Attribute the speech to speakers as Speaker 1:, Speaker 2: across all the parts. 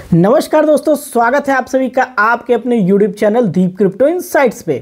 Speaker 1: नमस्कार दोस्तों, स्वागत है आप सभी का आपके अपने YouTube चैनल दीप क्रिप्टो इनसाइट्स पे।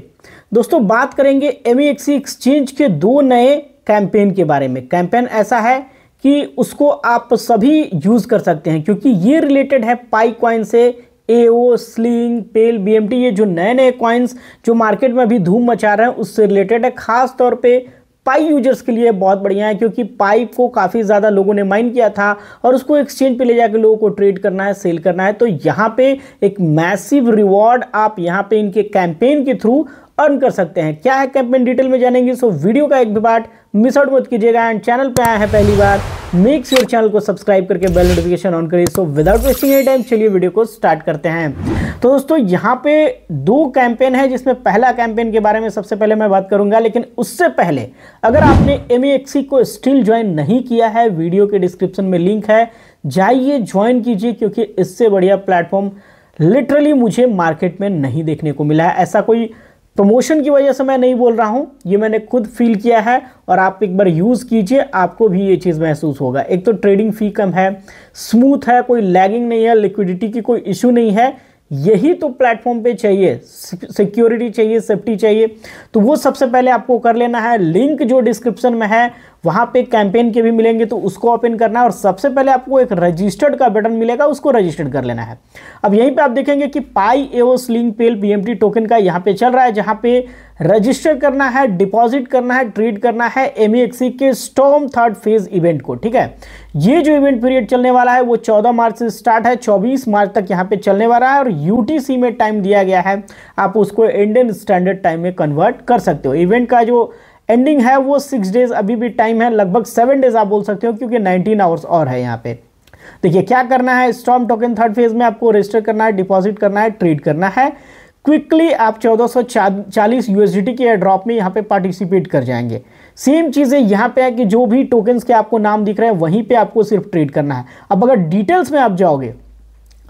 Speaker 1: दोस्तों बात करेंगे MEXC एक्सचेंज के दो नए कैंपेन के बारे में। कैंपेन ऐसा है कि उसको आप सभी यूज़ कर सकते हैं क्योंकि ये रिलेटेड है पाई कॉइन से। AO, स्लिंग, पेल, BMT ये जो नए नए कॉइन्स जो मार्केट में अभी धूम मचा रहे हैं उससे रिलेटेड है। खास तौर पे पाई यूजर्स के लिए बहुत बढ़िया है क्योंकि पाई को काफ़ी ज़्यादा लोगों ने माइन किया था और उसको एक्सचेंज पे ले जाकर लोगों को ट्रेड करना है, सेल करना है। तो यहाँ पे एक मैसिव रिवॉर्ड आप यहाँ पे इनके कैंपेन के थ्रू अर्न कर सकते हैं। क्या है कैंपेन, डिटेल में जानेंगे। सो वीडियो का एक भी पार्ट मिस आउट मत कीजिएगा। एंड चैनल पे आया है पहली बार, मेक श्योर चैनल को सब्सक्राइब करके बेल नोटिफिकेशन ऑन करिए। So without wasting any time चलिए वीडियो को स्टार्ट करते हैं। तो दोस्तों यहाँ पे दो कैंपेन है जिसमें पहला कैंपेन के बारे में सबसे पहले मैं बात करूंगा, लेकिन उससे पहले अगर आपने MEXC को स्टिल ज्वाइन नहीं किया है, वीडियो के डिस्क्रिप्शन में लिंक है, जाइए ज्वाइन कीजिए क्योंकि इससे बढ़िया प्लेटफॉर्म लिटरली मुझे मार्केट में नहीं देखने को मिला है। ऐसा कोई प्रमोशन की वजह से मैं नहीं बोल रहा हूं, ये मैंने खुद फील किया है और आप एक बार यूज़ कीजिए, आपको भी ये चीज़ महसूस होगा। एक तो ट्रेडिंग फी कम है, स्मूथ है, कोई लैगिंग नहीं है, लिक्विडिटी की कोई इशू नहीं है। यही तो प्लेटफॉर्म पे चाहिए, सिक्योरिटी चाहिए, सेफ्टी चाहिए। तो वो सबसे पहले आपको कर लेना है। लिंक जो डिस्क्रिप्शन में है वहाँ पे कैंपेन के भी मिलेंगे तो उसको ओपन करना है और सबसे पहले आपको एक रजिस्टर्ड का बटन मिलेगा, उसको रजिस्टर्ड कर लेना है। अब यहीं पे आप देखेंगे कि पाई, AO, स्लिंग, पेल, BMT टोकन का यहाँ पे चल रहा है, जहाँ पे रजिस्टर करना है, डिपॉजिट करना है, ट्रेड करना है MEXC के स्टॉर्म थर्ड फेज इवेंट को। ठीक है, ये जो इवेंट पीरियड चलने वाला है वो 14 मार्च से स्टार्ट है, 24 मार्च तक यहाँ पे चलने वाला है और UTC में टाइम दिया गया है, आप उसको इंडियन स्टैंडर्ड टाइम में कन्वर्ट कर सकते हो। इवेंट का जो एंडिंग है वो 6 डेज अभी भी टाइम है, लगभग 7 डेज आप बोल सकते हो क्योंकि 19 आवर्स और है यहाँ पे। देखिए क्या करना है, स्टॉर्म टोकन थर्ड फेज में आपको रजिस्टर करना है, डिपॉजिट करना है, ट्रेड करना है। क्विकली आप 1440 USDT के एयर ड्रॉप में यहाँ पे पार्टिसिपेट कर जाएंगे। सेम चीज़ें यहाँ पे है कि जो भी टोकन्स के आपको नाम दिख रहे हैं वहीं पे आपको सिर्फ ट्रेड करना है। अब अगर डिटेल्स में आप जाओगे,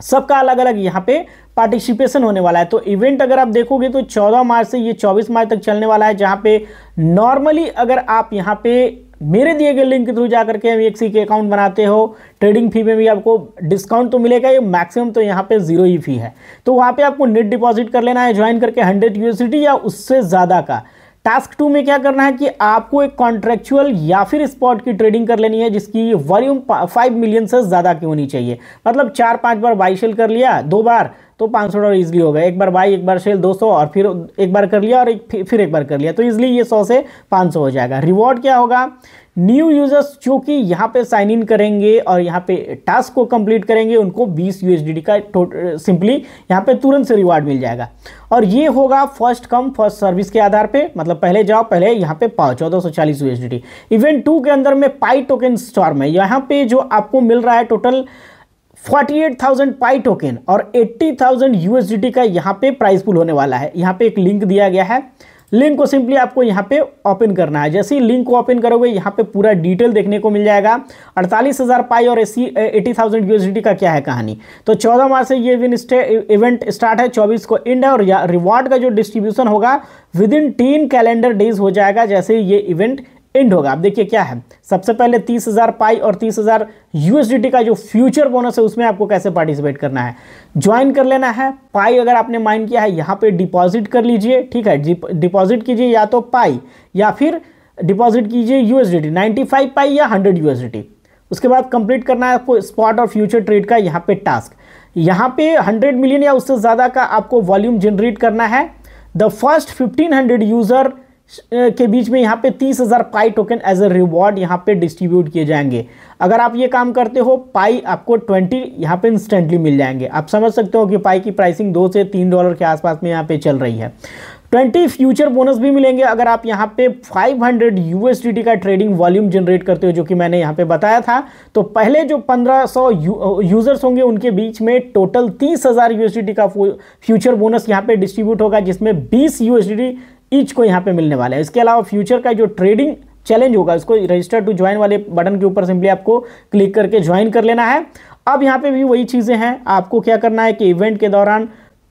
Speaker 1: सबका अलग अलग यहाँ पे पार्टिसिपेशन होने वाला है। तो इवेंट अगर आप देखोगे तो 14 मार्च से ये 24 मार्च तक चलने वाला है, जहाँ पे नॉर्मली अगर आप यहाँ पे मेरे दिए गए लिंक के थ्रू जाकर के MEXC के अकाउंट बनाते हो, ट्रेडिंग फी में भी आपको डिस्काउंट तो मिलेगा, ये मैक्सिमम तो यहाँ पे 0 ही फी है। तो वहाँ पे आपको नेट डिपॉजिट कर लेना है ज्वाइन करके 100 USDT या उससे ज़्यादा का। टास्क 2 में क्या करना है कि आपको एक कॉन्ट्रेक्चुअल या फिर स्पॉट की ट्रेडिंग कर लेनी है जिसकी वॉल्यूम 5 मिलियन से ज़्यादा की होनी चाहिए। मतलब 4-5 बार बाई सेल कर लिया, 2 बार तो $500 ईजिली हो गया। एक बार बाई, एक बार सेल 200 और फिर एक बार कर लिया और फिर एक बार कर लिया, तो ईजिली ये 100 से 500 हो जाएगा। रिवॉर्ड क्या होगा, न्यू यूजर्स जो कि यहाँ पे साइन इन करेंगे और यहाँ पे टास्क को कंप्लीट करेंगे उनको 20 USDT का सिंपली यहाँ पे तुरंत से रिवार्ड मिल जाएगा। और ये होगा फर्स्ट कम फर्स्ट सर्विस के आधार पे, मतलब पहले जाओ पहले यहाँ पे पाओ 1440 USDT। इवेंट 2 के अंदर में पाई टोकन स्टॉर्म है, यहाँ पे जो आपको मिल रहा है टोटल 48,000 पाई टोकन और 80,000 USDT का यहाँ पे प्राइस पूल होने वाला है। यहाँ पे एक लिंक दिया गया है, लिंक को सिंपली आपको यहाँ पे ओपन करना है। जैसे ही लिंक को ओपन करोगे यहाँ पे पूरा डिटेल देखने को मिल जाएगा। 48,000 पाई और 80,000 USDT का क्या है कहानी। तो 14 मार्च से ये इवेंट स्टार्ट है, 24 को एंड है और रिवॉर्ड का जो डिस्ट्रीब्यूशन होगा विदिन 10 कैलेंडर डेज हो जाएगा जैसे ये इवेंट एंड होगा। अब देखिए क्या है, सबसे पहले 30,000 पाई और 30,000 USDT का जो फ्यूचर बोनस है उसमें आपको कैसे पार्टिसिपेट करना है, ज्वाइन कर लेना है। पाई अगर आपने माइन किया है यहाँ पे डिपॉजिट कर लीजिए। ठीक है, डिपॉजिट कीजिए या तो पाई या फिर डिपॉजिट कीजिए USDT 95 पाई या 100 USDT। उसके बाद कंप्लीट करना है आपको स्पॉट और फ्यूचर ट्रेड का यहाँ पे टास्क। यहाँ पे 100 मिलियन या उससे ज़्यादा का आपको वॉल्यूम जनरेट करना है। द फर्स्ट 1500 यूज़र के बीच में यहाँ पे 30,000 पाई टोकन एज ए रिवॉर्ड यहाँ पे डिस्ट्रीब्यूट किए जाएंगे। अगर आप ये काम करते हो पाई आपको 20 यहाँ पे इंस्टेंटली मिल जाएंगे। आप समझ सकते हो कि पाई की प्राइसिंग $2 से $3 के आसपास में यहाँ पे चल रही है। 20 फ्यूचर बोनस भी मिलेंगे अगर आप यहाँ पे 500 USDT का ट्रेडिंग वॉल्यूम जनरेट करते हो, जो कि मैंने यहाँ पे बताया था। तो पहले जो 1500 यूजर्स होंगे उनके बीच में टोटल 30,000 USDT का फ्यूचर बोनस यहाँ पे डिस्ट्रीब्यूट होगा, जिसमें 20 USDT ईच को यहाँ पे मिलने वाला है। इसके अलावा फ्यूचर का जो ट्रेडिंग चैलेंज होगा उसको रजिस्टर टू ज्वाइन वाले बटन के ऊपर सिंपली आपको क्लिक करके ज्वाइन कर लेना है। अब यहाँ पे भी वही चीज़ें हैं, आपको क्या करना है कि इवेंट के दौरान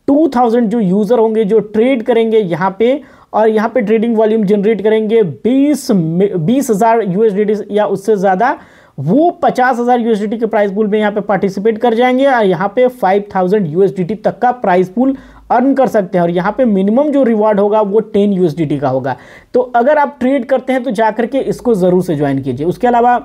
Speaker 1: 2000 जो यूज़र होंगे जो ट्रेड करेंगे यहाँ पे और यहाँ पे ट्रेडिंग वॉल्यूम जनरेट करेंगे 20,000 USDT या उससे ज़्यादा, वो 50,000 यूएसडीटी के प्राइस पूल में यहाँ पे पार्टिसिपेट कर जाएंगे और यहाँ पे 5,000 यूएसडीटी तक का प्राइस पूल अर्न कर सकते हैं। और यहाँ पे मिनिमम जो रिवॉर्ड होगा वो 10 यूएसडीटी का होगा। तो अगर आप ट्रेड करते हैं तो जाकर के इसको ज़रूर से ज्वाइन कीजिए। उसके अलावा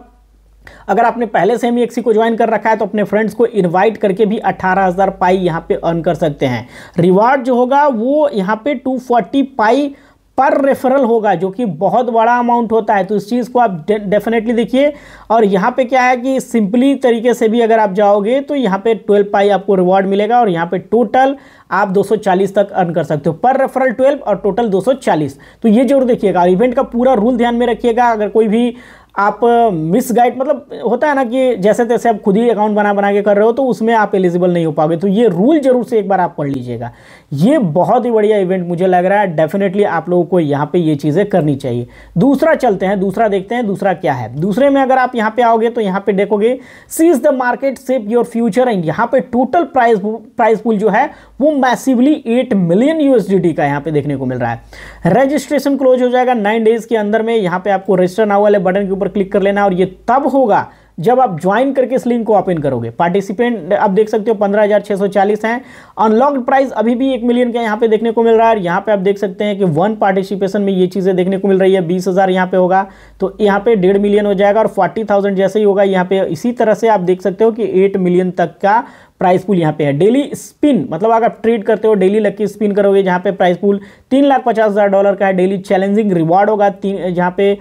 Speaker 1: अगर आपने पहले से MEXC को ज्वाइन कर रखा है तो अपने फ्रेंड्स को इनवाइट करके भी 18,000 पाई यहाँ पे अर्न कर सकते हैं। रिवार्ड जो होगा वो यहाँ पे 240 पाई पर रेफरल होगा, जो कि बहुत बड़ा अमाउंट होता है। तो इस चीज़ को आप डेफिनेटली देखिए। और यहाँ पे क्या है कि सिंपली तरीके से भी अगर आप जाओगे तो यहाँ पे 12 पाई आपको रिवॉर्ड मिलेगा और यहाँ पे टोटल आप 240 तक अर्न कर सकते हो। पर रेफरल 12 और टोटल 240। तो ये जरूर देखिएगा। इवेंट का पूरा रूल ध्यान में रखिएगा। अगर कोई भी आप मिस गाइड, मतलब होता है ना कि जैसे तैसे आप खुद ही अकाउंट बना के कर रहे हो तो उसमें आप एलिजिबल नहीं हो पाओगे। तो ये रूल जरूर से एक बार आप पढ़ लीजिएगा। ये बहुत ही बढ़िया इवेंट मुझे लग रहा है। डेफिनेटली आप लोगों को यहाँ पे ये चीज़ें करनी चाहिए। दूसरा चलते हैं, दूसरा देखते हैं दूसरा क्या है। दूसरे में अगर आप यहाँ पे आओगे तो यहाँ पे देखोगे sees the market shape your future and यहाँ पे टोटल प्राइस पूल जो है वो मैसिवली 8 मिलियन यूएसडीटी का यहाँ पे देखने को मिल रहा है। रजिस्ट्रेशन क्लोज हो जाएगा 9 डेज के अंदर में। यहाँ पे आपको रजिस्टर नाउ वाले बटन के ऊपर क्लिक कर लेना और ये तब होगा जब आप ज्वाइन करके इस लिंक को ओपन करोगे। पार्टिसिपेंट आप देख सकते हो 15,640 हैं। अनलॉक्ड प्राइस अभी भी 1 मिलियन का यहाँ पे देखने को मिल रहा है। यहाँ पे आप देख सकते हैं कि 1 पार्टिसिपेशन में ये चीज़ें देखने को मिल रही है। 20,000 यहाँ पे होगा तो यहाँ पे 1.5 मिलियन हो जाएगा और 40,000 जैसे ही होगा यहाँ पे। इसी तरह से आप देख सकते हो कि 8 मिलियन तक का प्राइस पूल यहाँ पे है। डेली स्पिन, मतलब अगर आप ट्रेड करते हो डेली लकी स्पिन करोगे जहाँ पे प्राइस पूल $3,50,000 का है। डेली चैलेंजिंग रिवार्ड होगा जहाँ पे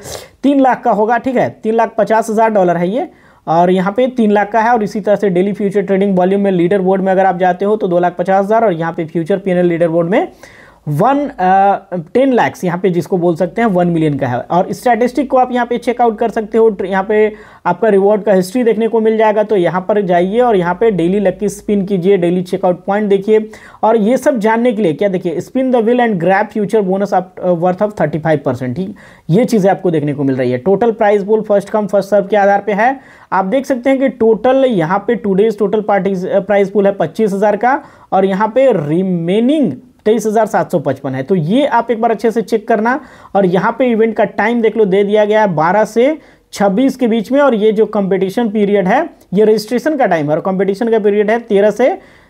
Speaker 1: 3 लाख का होगा, ठीक है। $3,50,000 है ये और यहाँ पे 3 लाख का है। और इसी तरह से डेली फ्यूचर ट्रेडिंग वॉल्यूम में लीडर बोर्ड में अगर आप जाते हो तो 2,50,000 और यहाँ पे फ्यूचर PNL लीडर बोर्ड में 10 लाख यहाँ पे जिसको बोल सकते हैं 1 मिलियन का है। और स्टैटिस्टिक को आप यहाँ पे चेकआउट कर सकते हो। यहाँ पे आपका रिवॉर्ड का हिस्ट्री देखने को मिल जाएगा। तो यहाँ पर जाइए और यहाँ पे डेली लकी स्पिन कीजिए, डेली चेकआउट पॉइंट देखिए। और ये सब जानने के लिए क्या देखिए, spin the wheel and grab future bonus worth of 35%, ठीक। ये चीज़ें आपको देखने को मिल रही है। Total price pool first come first serve के आधार पर है। आप देख सकते हैं कि टोटल यहाँ पे टूडेज टोटल प्राइस पूल है 25,000 का और यहाँ पे रिमेनिंग 23,755 है। तो ये आप एक बार अच्छे से चेक करना। और यहाँ पे इवेंट का टाइम देख लो, दे दिया गया है 12 से 26 के बीच में। और ये जो कंपटीशन पीरियड है ये रजिस्ट्रेशन का टाइम है और कंपटीशन का पीरियड है 13 से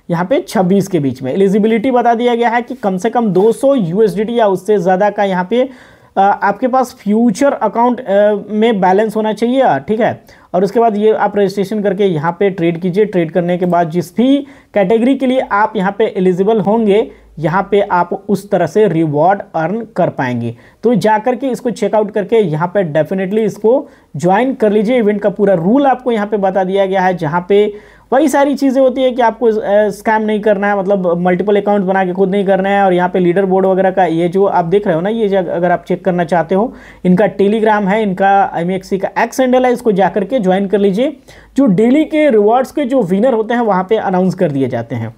Speaker 1: यहाँ पे 26 के बीच में। एलिजिबिलिटी बता दिया गया है कि कम से कम 200 यूएसडीटी या उससे ज़्यादा का यहाँ पे आपके पास फ्यूचर अकाउंट में बैलेंस होना चाहिए, ठीक है। और उसके बाद ये आप रजिस्ट्रेशन करके यहाँ पे ट्रेड कीजिए। ट्रेड करने के बाद जिस भी कैटेगरी के लिए आप यहाँ पे एलिजिबल होंगे यहाँ पे आप उस तरह से रिवॉर्ड अर्न कर पाएंगे। तो जाकर के इसको चेकआउट करके यहाँ पे डेफिनेटली इसको ज्वाइन कर लीजिए। इवेंट का पूरा रूल आपको यहाँ पे बता दिया गया है, जहाँ पे वही सारी चीज़ें होती है कि आपको स्कैम नहीं करना है, मतलब मल्टीपल अकाउंट बना के खुद नहीं करना है। और यहाँ पे लीडर बोर्ड वगैरह का ये जो आप देख रहे हो ना, ये अगर आप चेक करना चाहते हो, इनका टेलीग्राम है, इनका MEXC का एक्स हैंडल है, इसको जाकर के ज्वाइन कर लीजिए। जो डेली के रिवॉर्ड्स के जो विनर होते हैं वहाँ पे अनाउंस कर दिए जाते हैं।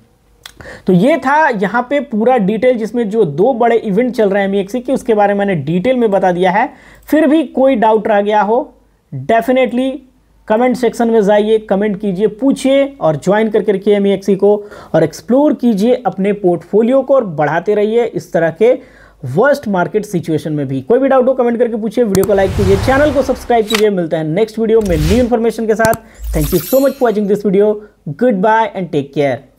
Speaker 1: तो ये था यहाँ पे पूरा डिटेल, जिसमें जो 2 बड़े इवेंट चल रहे हैं MEXC के, उसके बारे में मैंने डिटेल में बता दिया है। फिर भी कोई डाउट रह गया हो डेफिनेटली कमेंट सेक्शन में जाइए, कमेंट कीजिए, पूछिए और ज्वाइन करके रखिए MEXC को और एक्सप्लोर कीजिए अपने पोर्टफोलियो को और बढ़ाते रहिए इस तरह के वर्स्ट मार्केट सिचुएशन में भी। कोई भी डाउट हो कमेंट करके पूछिए, वीडियो को लाइक कीजिए, चैनल को सब्सक्राइब कीजिए। मिलता है नेक्स्ट वीडियो में न्यू इन्फॉर्मेशन के साथ। Thank you so much for watching this video. Goodbye and take care.